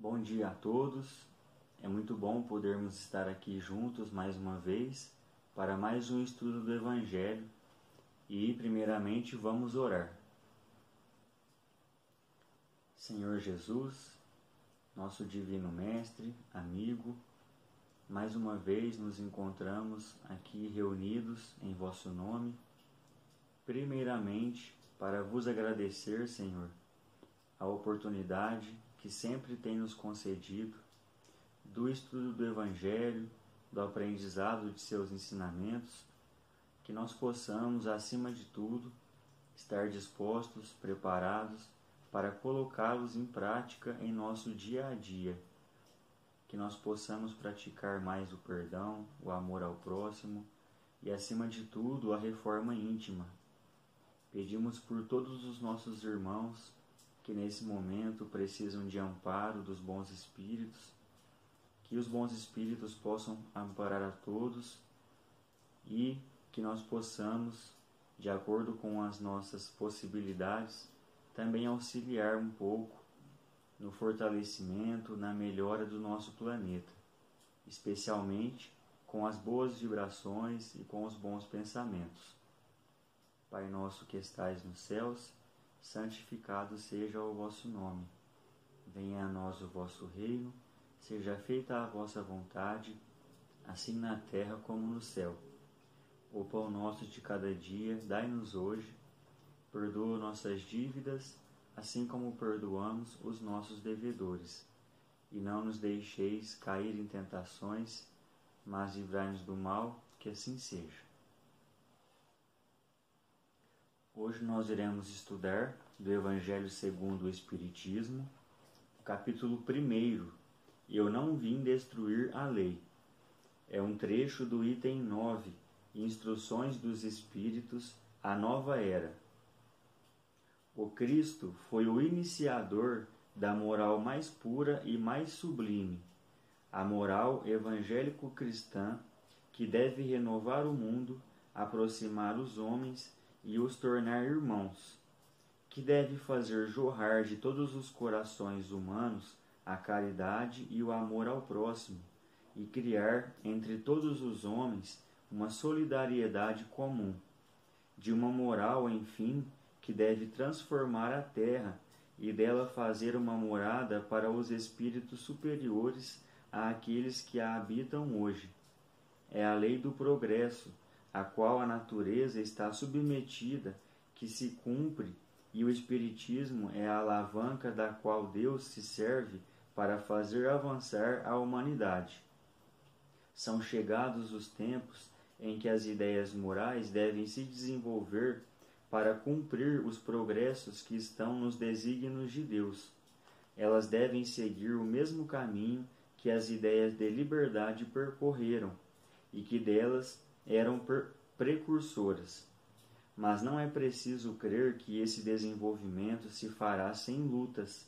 Bom dia a todos. É muito bom podermos estar aqui juntos mais uma vez para mais um estudo do Evangelho e, primeiramente, vamos orar. Senhor Jesus, nosso Divino Mestre, amigo, mais uma vez nos encontramos aqui reunidos em vosso nome, primeiramente para vos agradecer, Senhor, a oportunidade que sempre tem nos concedido do estudo do Evangelho, do aprendizado de seus ensinamentos, que nós possamos, acima de tudo, estar dispostos, preparados para colocá-los em prática em nosso dia a dia, que nós possamos praticar mais o perdão, o amor ao próximo e, acima de tudo, a reforma íntima. Pedimos por todos os nossos irmãos que nesse momento precisam de amparo dos bons espíritos, que os bons espíritos possam amparar a todos e que nós possamos, de acordo com as nossas possibilidades, também auxiliar um pouco no fortalecimento, na melhora do nosso planeta, especialmente com as boas vibrações e com os bons pensamentos. Pai nosso que estais nos céus, santificado seja o vosso nome. Venha a nós o vosso reino, seja feita a vossa vontade, assim na terra como no céu. O pão nosso de cada dia dai-nos hoje, perdoa nossas dívidas, assim como perdoamos os nossos devedores. E não nos deixeis cair em tentações, mas livrai-nos do mal, que assim seja. Hoje nós iremos estudar do Evangelho segundo o Espiritismo, capítulo 1, Eu não vim destruir a lei. É um trecho do item 9, Instruções dos Espíritos, a Nova Era. O Cristo foi o iniciador da moral mais pura e mais sublime, a moral evangélico-cristã, que deve renovar o mundo, aproximar os homens e os tornar irmãos, que deve fazer jorrar de todos os corações humanos a caridade e o amor ao próximo, e criar entre todos os homens uma solidariedade comum, de uma moral, enfim, que deve transformar a terra e dela fazer uma morada para os espíritos superiores àqueles que a habitam hoje. É a lei do progresso, a qual a natureza está submetida, que se cumpre, e o Espiritismo é a alavanca da qual Deus se serve para fazer avançar a humanidade. São chegados os tempos em que as ideias morais devem se desenvolver para cumprir os progressos que estão nos desígnios de Deus. Elas devem seguir o mesmo caminho que as ideias de liberdade percorreram e que delas eram precursoras. Mas não é preciso crer que esse desenvolvimento se fará sem lutas.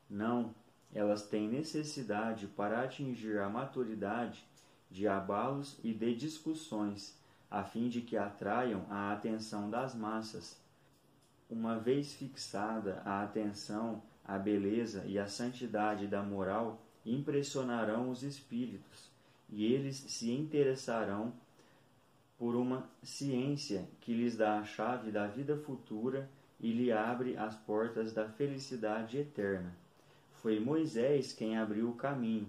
Não, elas têm necessidade para atingir a maturidade de abalos e de discussões, a fim de que atraiam a atenção das massas. Uma vez fixada a atenção, a beleza e a santidade da moral impressionarão os espíritos, e eles se interessarão por uma ciência que lhes dá a chave da vida futura e lhe abre as portas da felicidade eterna. Foi Moisés quem abriu o caminho.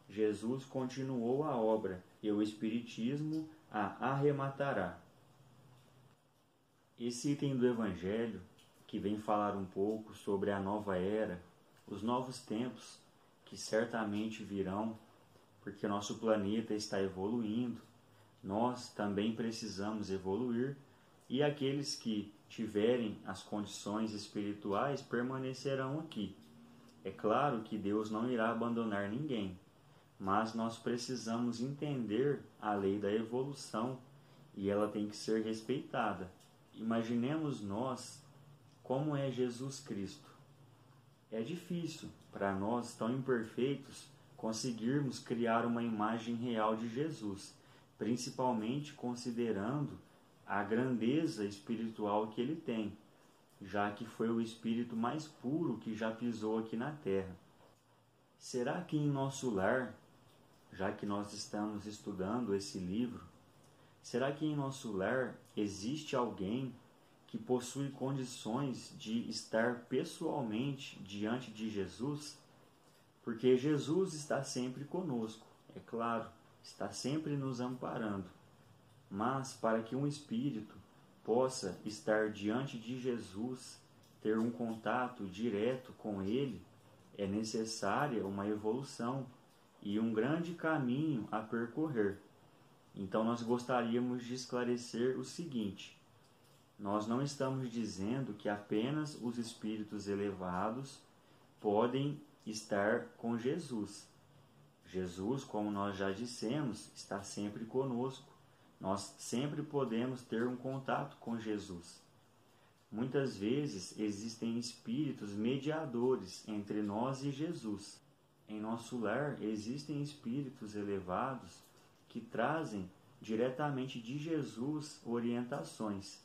Jesus continuou a obra, e o Espiritismo a arrematará. Esse item do Evangelho, que vem falar um pouco sobre a nova era, os novos tempos, que certamente virão, porque nosso planeta está evoluindo, nós também precisamos evoluir, e aqueles que tiverem as condições espirituais permanecerão aqui. É claro que Deus não irá abandonar ninguém, mas nós precisamos entender a lei da evolução e ela tem que ser respeitada. Imaginemos nós como é Jesus Cristo. É difícil para nós, tão imperfeitos, conseguirmos criar uma imagem real de Jesus, principalmente considerando a grandeza espiritual que ele tem, já que foi o espírito mais puro que já pisou aqui na Terra. Será que em nosso lar, já que nós estamos estudando esse livro, será que em nosso lar existe alguém que possui condições de estar pessoalmente diante de Jesus? Porque Jesus está sempre conosco, é claro, está sempre nos amparando. Mas para que um espírito possa estar diante de Jesus, ter um contato direto com Ele, é necessária uma evolução e um grande caminho a percorrer. Então nós gostaríamos de esclarecer o seguinte: nós não estamos dizendo que apenas os espíritos elevados podem estar com Jesus. Jesus, como nós já dissemos, está sempre conosco. Nós sempre podemos ter um contato com Jesus. Muitas vezes existem espíritos mediadores entre nós e Jesus. Em nosso lar existem espíritos elevados que trazem diretamente de Jesus orientações.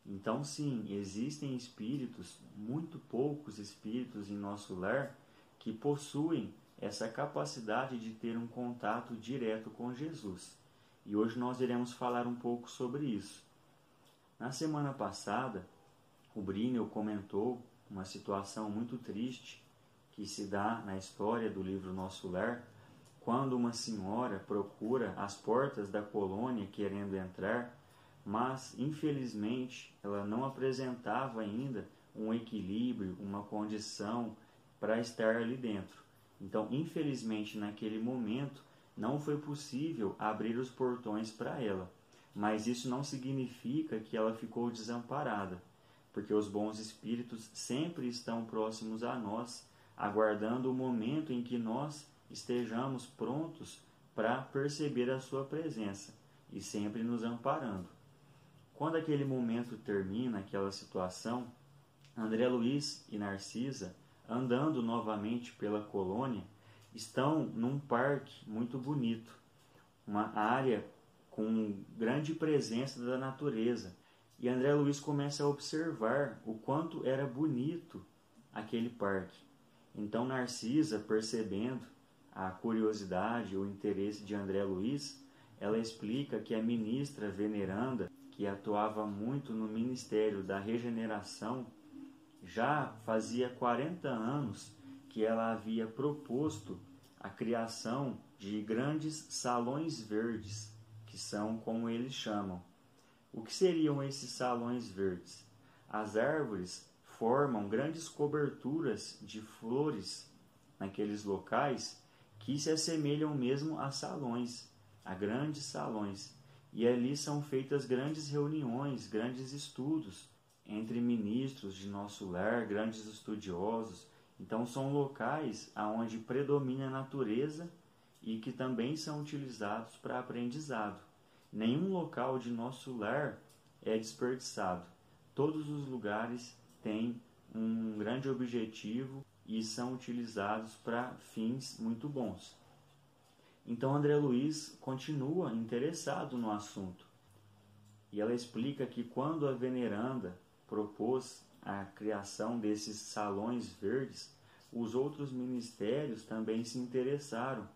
Então, sim, existem espíritos, muito poucos espíritos em nosso lar, que possuem essa capacidade de ter um contato direto com Jesus. E hoje nós iremos falar um pouco sobre isso. Na semana passada, o Brínio comentou uma situação muito triste que se dá na história do livro Nosso Lar, quando uma senhora procura as portas da colônia querendo entrar, mas infelizmente ela não apresentava ainda um equilíbrio, uma condição para estar ali dentro. Então, infelizmente, naquele momento, não foi possível abrir os portões para ela, mas isso não significa que ela ficou desamparada, porque os bons espíritos sempre estão próximos a nós, aguardando o momento em que nós estejamos prontos para perceber a sua presença e sempre nos amparando. Quando aquele momento termina, aquela situação, André Luiz e Narcisa, andando novamente pela colônia, estão num parque muito bonito, uma área com grande presença da natureza. E André Luiz começa a observar o quanto era bonito aquele parque. Então Narcisa, percebendo a curiosidade, o interesse de André Luiz, ela explica que a ministra veneranda, que atuava muito no Ministério da Regeneração, já fazia 40 anos que ela havia proposto a criação de grandes salões verdes, que são como eles chamam. O que seriam esses salões verdes? As árvores formam grandes coberturas de flores naqueles locais que se assemelham mesmo a salões, a grandes salões. E ali são feitas grandes reuniões, grandes estudos entre ministros de nosso lar, grandes estudiosos. Então são locais onde predomina a natureza e que também são utilizados para aprendizado. Nenhum local de nosso lar é desperdiçado. Todos os lugares têm um grande objetivo e são utilizados para fins muito bons. Então André Luiz continua interessado no assunto. E ela explica que quando a veneranda propôs a criação desses salões verdes, os outros ministérios também se interessaram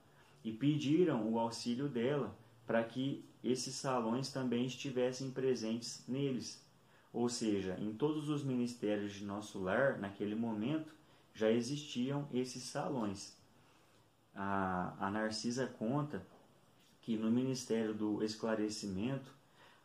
e pediram o auxílio dela para que esses salões também estivessem presentes neles. Ou seja, em todos os ministérios de nosso lar, naquele momento, já existiam esses salões. A Narcisa conta que no Ministério do Esclarecimento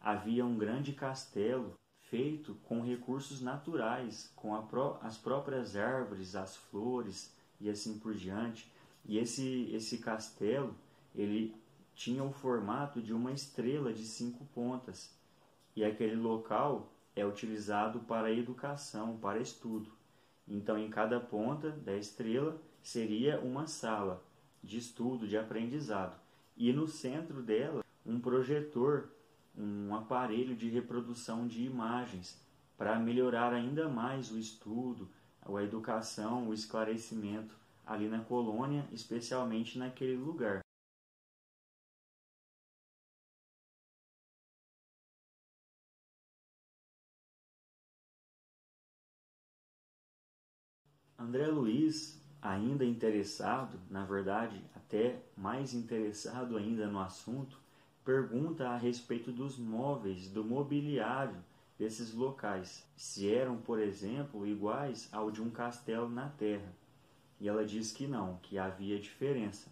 havia um grande castelo feito com recursos naturais, com as próprias árvores, as flores e assim por diante. E esse castelo, ele tinha o formato de uma estrela de 5 pontas. E aquele local é utilizado para educação, para estudo. Então, em cada ponta da estrela seria uma sala de estudo, de aprendizado. E no centro dela, um projetor, um aparelho de reprodução de imagens, para melhorar ainda mais o estudo, a educação, o esclarecimento ali na colônia, especialmente naquele lugar. André Luiz ainda interessado, na verdade, até mais interessado ainda no assunto, pergunta a respeito dos móveis, do mobiliário desses locais, se eram, por exemplo, iguais ao de um castelo na terra. E ela diz que não, que havia diferença,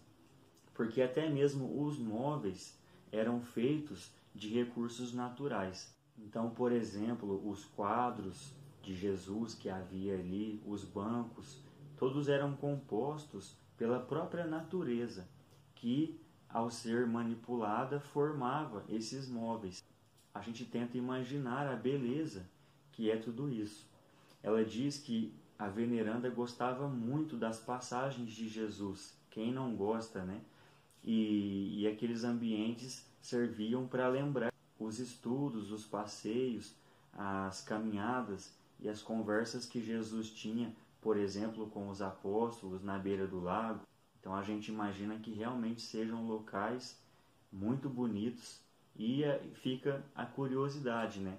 porque até mesmo os móveis eram feitos de recursos naturais. Então, por exemplo, os quadros de Jesus que havia ali, os bancos, todos eram compostos pela própria natureza, que, ao ser manipulada, formava esses móveis. A gente tenta imaginar a beleza que é tudo isso. Ela diz que a veneranda gostava muito das passagens de Jesus. Quem não gosta, né? E aqueles ambientes serviam para lembrar os estudos, os passeios, as caminhadas e as conversas que Jesus tinha, por exemplo, com os apóstolos na beira do lago. Então a gente imagina que realmente sejam locais muito bonitos e fica a curiosidade, né?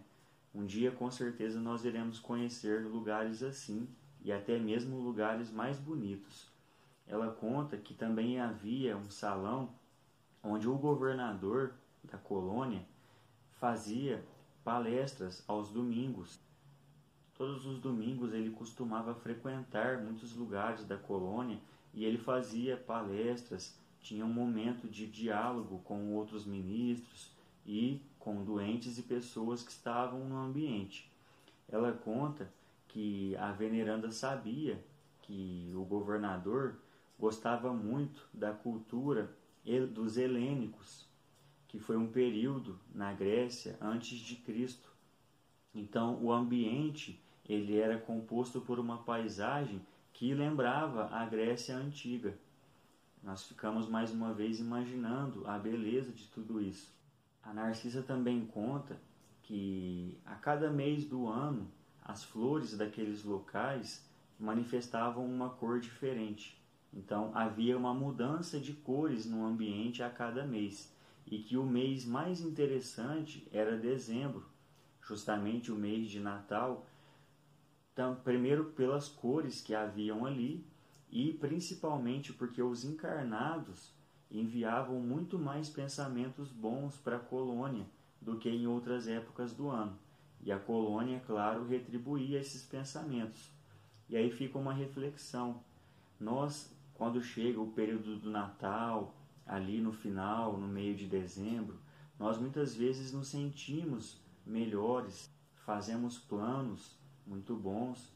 Um dia com certeza nós iremos conhecer lugares assim e até mesmo lugares mais bonitos. Ela conta que também havia um salão onde o governador da colônia fazia palestras aos domingos. Todos os domingos ele costumava frequentar muitos lugares da colônia e ele fazia palestras, tinha um momento de diálogo com outros ministros e com doentes e pessoas que estavam no ambiente. Ela conta que a veneranda sabia que o governador gostava muito da cultura dos helênicos, que foi um período na Grécia antes de Cristo. Então, o ambiente ele era composto por uma paisagem que lembrava a Grécia antiga. Nós ficamos mais uma vez imaginando a beleza de tudo isso. A Narcisa também conta que a cada mês do ano as flores daqueles locais manifestavam uma cor diferente. Então havia uma mudança de cores no ambiente a cada mês, e que o mês mais interessante era dezembro, justamente o mês de Natal, primeiro pelas cores que haviam ali e principalmente porque os encarnados enviavam muito mais pensamentos bons para a colônia do que em outras épocas do ano. E a colônia, é claro, retribuía esses pensamentos. E aí fica uma reflexão. Nós, quando chega o período do Natal, ali no final, no meio de dezembro, nós muitas vezes nos sentimos melhores, fazemos planos muito bons.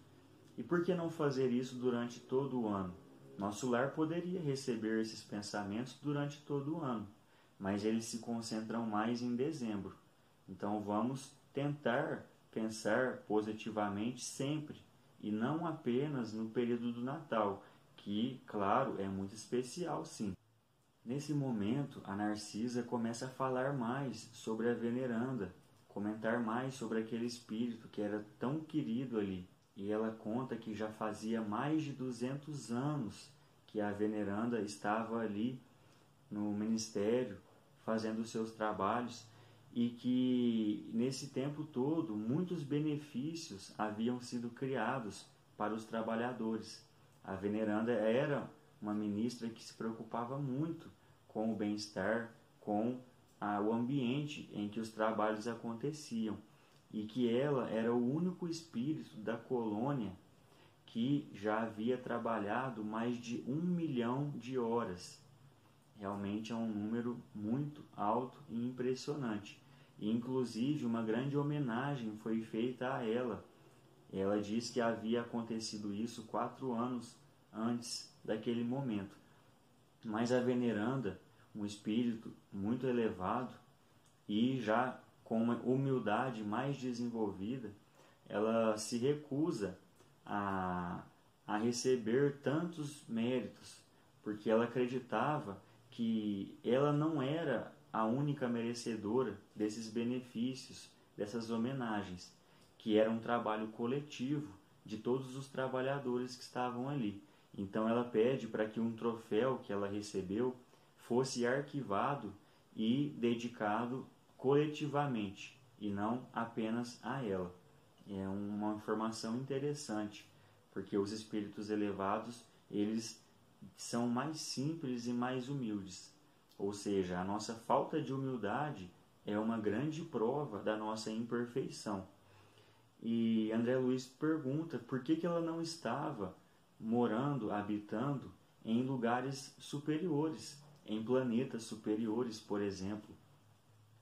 E por que não fazer isso durante todo o ano? Nosso lar poderia receber esses pensamentos durante todo o ano, mas eles se concentram mais em dezembro. Então vamos tentar pensar positivamente sempre, e não apenas no período do Natal, que, claro, é muito especial, sim. Nesse momento, a Narcisa começa a falar mais sobre a veneranda, comentar mais sobre aquele espírito que era tão querido ali. E ela conta que já fazia mais de 200 anos que a veneranda estava ali no ministério, fazendo os seus trabalhos, e que nesse tempo todo muitos benefícios haviam sido criados para os trabalhadores. A veneranda era uma ministra que se preocupava muito com o bem-estar, com o ambiente em que os trabalhos aconteciam, e que ela era o único espírito da colônia que já havia trabalhado mais de 1 milhão de horas. Realmente é um número muito alto e impressionante. E, inclusive, uma grande homenagem foi feita a ela. Ela diz que havia acontecido isso 4 anos antes daquele momento. Mas a veneranda, um espírito muito elevado e já com uma humildade mais desenvolvida, ela se recusa a receber tantos méritos, porque ela acreditava que ela não era a única merecedora desses benefícios, dessas homenagens, que era um trabalho coletivo de todos os trabalhadores que estavam ali. Então ela pede para que um troféu que ela recebeu fosse arquivado e dedicado coletivamente, e não apenas a ela. É uma informação interessante, porque os espíritos elevados, eles são mais simples e mais humildes. Ou seja, a nossa falta de humildade é uma grande prova da nossa imperfeição. E André Luiz pergunta por que ela não estava morando, habitando em lugares superiores, em planetas superiores, por exemplo.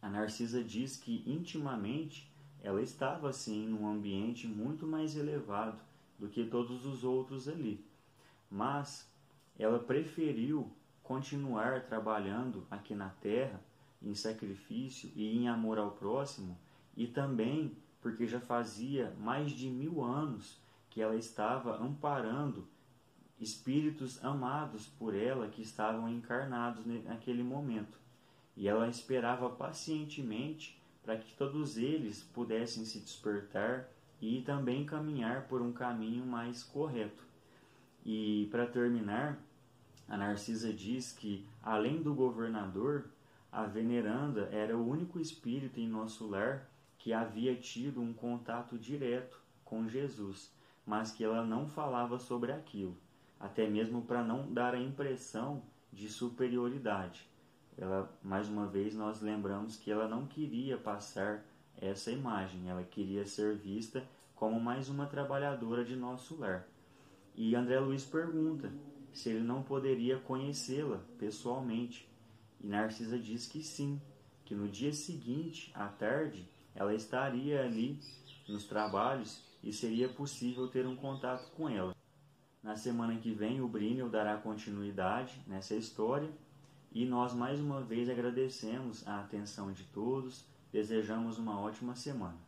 A Narcisa diz que intimamente ela estava assim num ambiente muito mais elevado do que todos os outros ali. Mas ela preferiu continuar trabalhando aqui na Terra em sacrifício e em amor ao próximo, e também porque já fazia mais de 1000 anos que ela estava amparando espíritos amados por ela que estavam encarnados naquele momento. E ela esperava pacientemente para que todos eles pudessem se despertar e também caminhar por um caminho mais correto. E para terminar, a Narcisa diz que, além do governador, a veneranda era o único espírito em nosso lar que havia tido um contato direto com Jesus, mas que ela não falava sobre aquilo, até mesmo para não dar a impressão de superioridade. Mais uma vez, nós lembramos que ela não queria passar essa imagem, ela queria ser vista como mais uma trabalhadora de nosso lar. E André Luiz pergunta se ele não poderia conhecê-la pessoalmente. E Narcisa diz que sim, que no dia seguinte, à tarde, ela estaria ali nos trabalhos e seria possível ter um contato com ela. Na semana que vem, o Brínio dará continuidade nessa história e nós mais uma vez agradecemos a atenção de todos, desejamos uma ótima semana.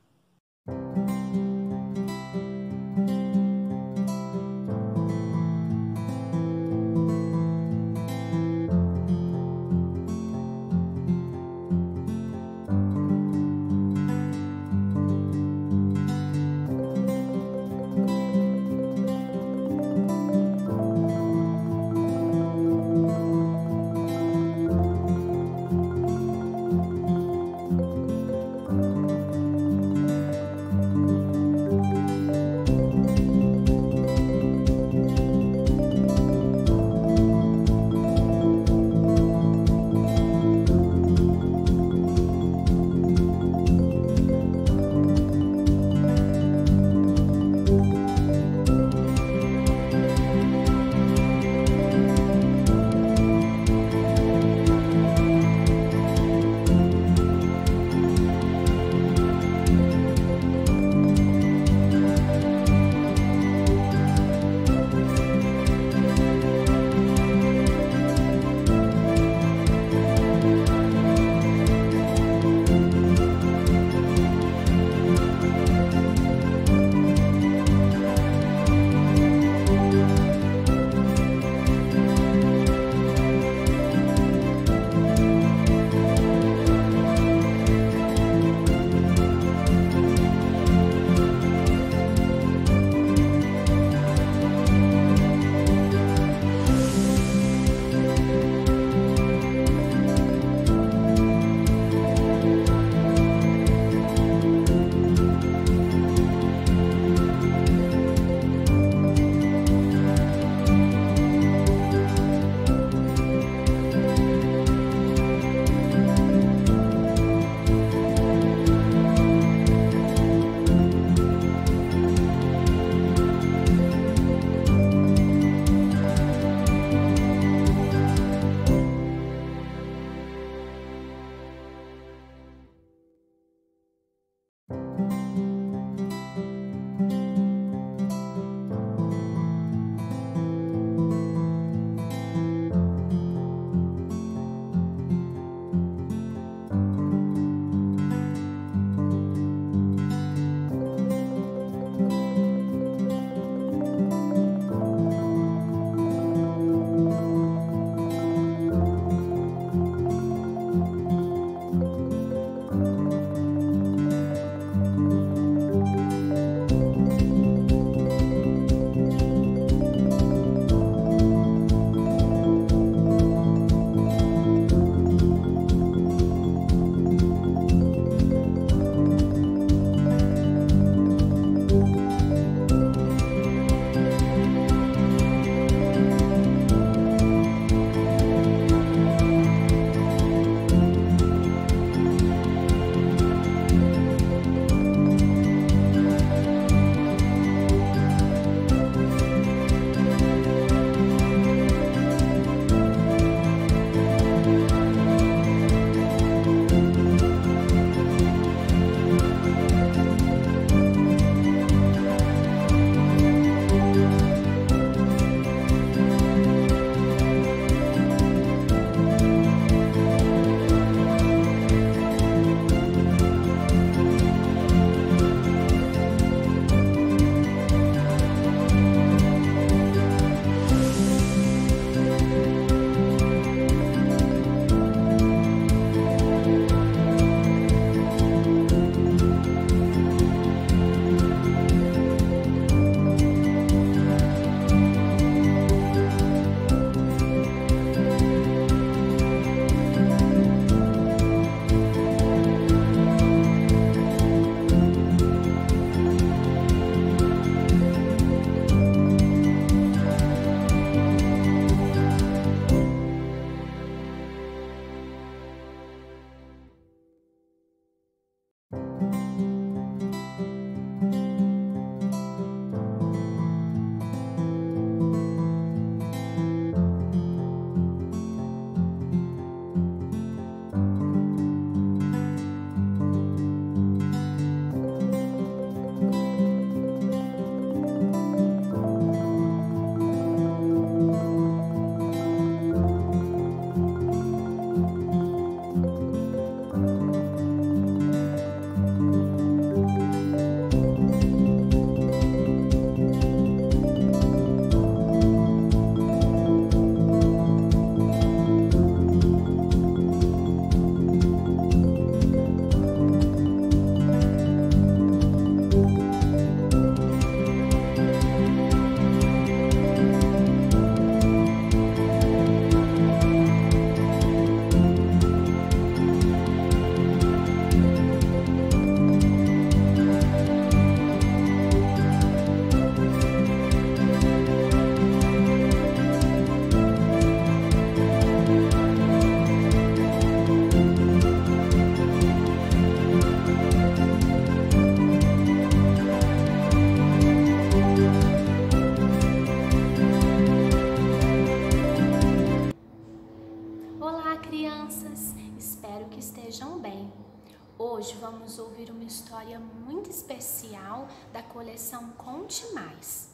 história muito especial da coleção Conte Mais.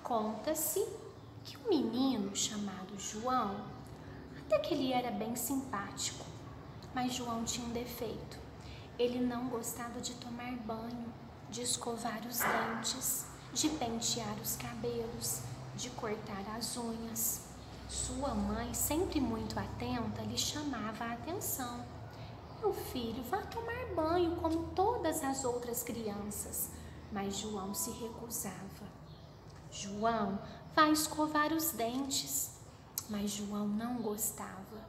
Conta-se que um menino chamado João, até que ele era bem simpático, mas João tinha um defeito. Ele não gostava de tomar banho, de escovar os dentes, de pentear os cabelos, de cortar as unhas. Sua mãe, sempre muito atenta, lhe chamava a atenção. Meu filho, vá tomar banho como todas as outras crianças. Mas João se recusava. João, vá escovar os dentes. Mas João não gostava.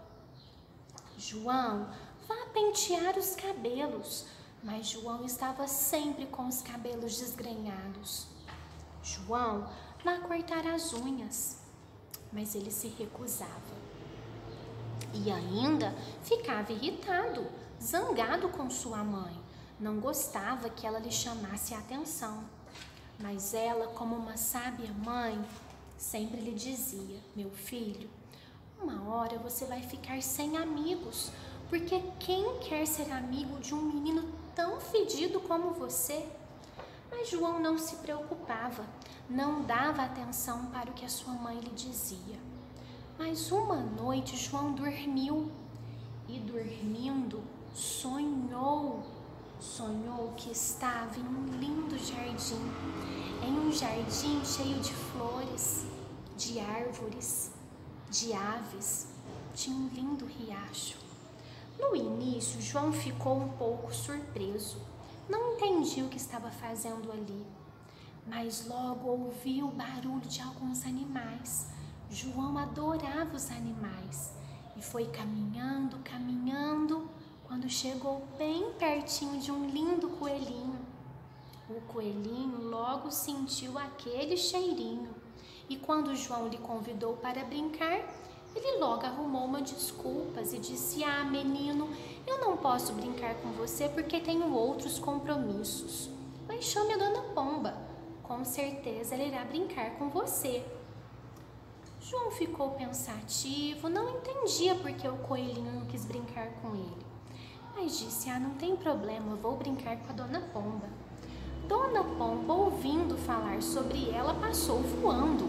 João, vá pentear os cabelos. Mas João estava sempre com os cabelos desgrenhados. João, vá cortar as unhas. Mas ele se recusava. E ainda ficava irritado, zangado com sua mãe. Não gostava que ela lhe chamasse a atenção. Mas ela, como uma sábia mãe, sempre lhe dizia: meu filho, uma hora você vai ficar sem amigos, porque quem quer ser amigo de um menino tão fedido como você? Mas João não se preocupava, não dava atenção para o que a sua mãe lhe dizia. Mas uma noite João dormiu e, dormindo, sonhou que estava em um lindo jardim, em um jardim cheio de flores, de árvores, de aves, de um lindo riacho. No início, João ficou um pouco surpreso, não entendia o que estava fazendo ali, mas logo ouviu o barulho de alguns animais. João adorava os animais e foi caminhando, quando chegou bem pertinho de um lindo coelhinho. O coelhinho logo sentiu aquele cheirinho e quando João lhe convidou para brincar, ele logo arrumou uma desculpas e disse: ah, menino, eu não posso brincar com você porque tenho outros compromissos. Mas chame a Dona Pomba, com certeza ela irá brincar com você. João ficou pensativo, não entendia por que o coelhinho não quis brincar com ele. Mas disse: ah, não tem problema, eu vou brincar com a Dona Pomba. Dona Pomba, ouvindo falar sobre ela, passou voando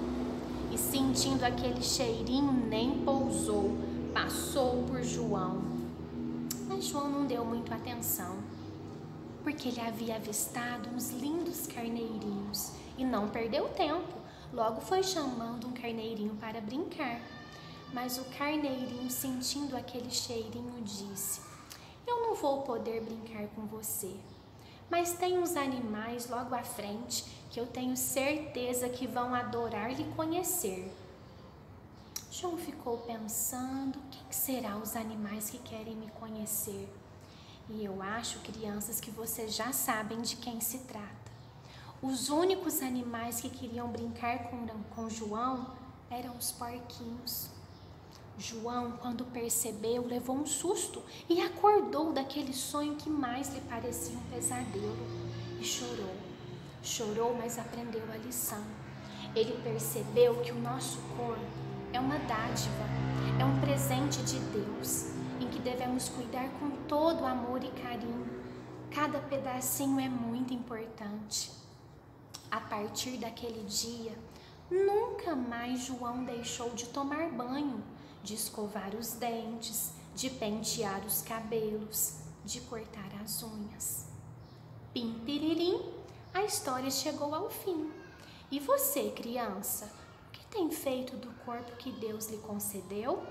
e, sentindo aquele cheirinho, nem pousou, passou por João. Mas João não deu muito atenção, porque ele havia avistado uns lindos carneirinhos e não perdeu tempo. Logo foi chamando um carneirinho para brincar. Mas o carneirinho, sentindo aquele cheirinho, disse: eu não vou poder brincar com você, mas tem uns animais logo à frente que eu tenho certeza que vão adorar lhe conhecer. João ficou pensando: quem serão os animais que querem me conhecer? E eu acho, crianças, que vocês já sabem de quem se trata. Os únicos animais que queriam brincar com João eram os porquinhos. João, quando percebeu, levou um susto e acordou daquele sonho que mais lhe parecia um pesadelo. E chorou. Chorou, mas aprendeu a lição. Ele percebeu que o nosso corpo é uma dádiva, é um presente de Deus, em que devemos cuidar com todo amor e carinho. Cada pedacinho é muito importante. A partir daquele dia, nunca mais João deixou de tomar banho, de escovar os dentes, de pentear os cabelos, de cortar as unhas. Pim, piririm, a história chegou ao fim. E você, criança, o que tem feito do corpo que Deus lhe concedeu?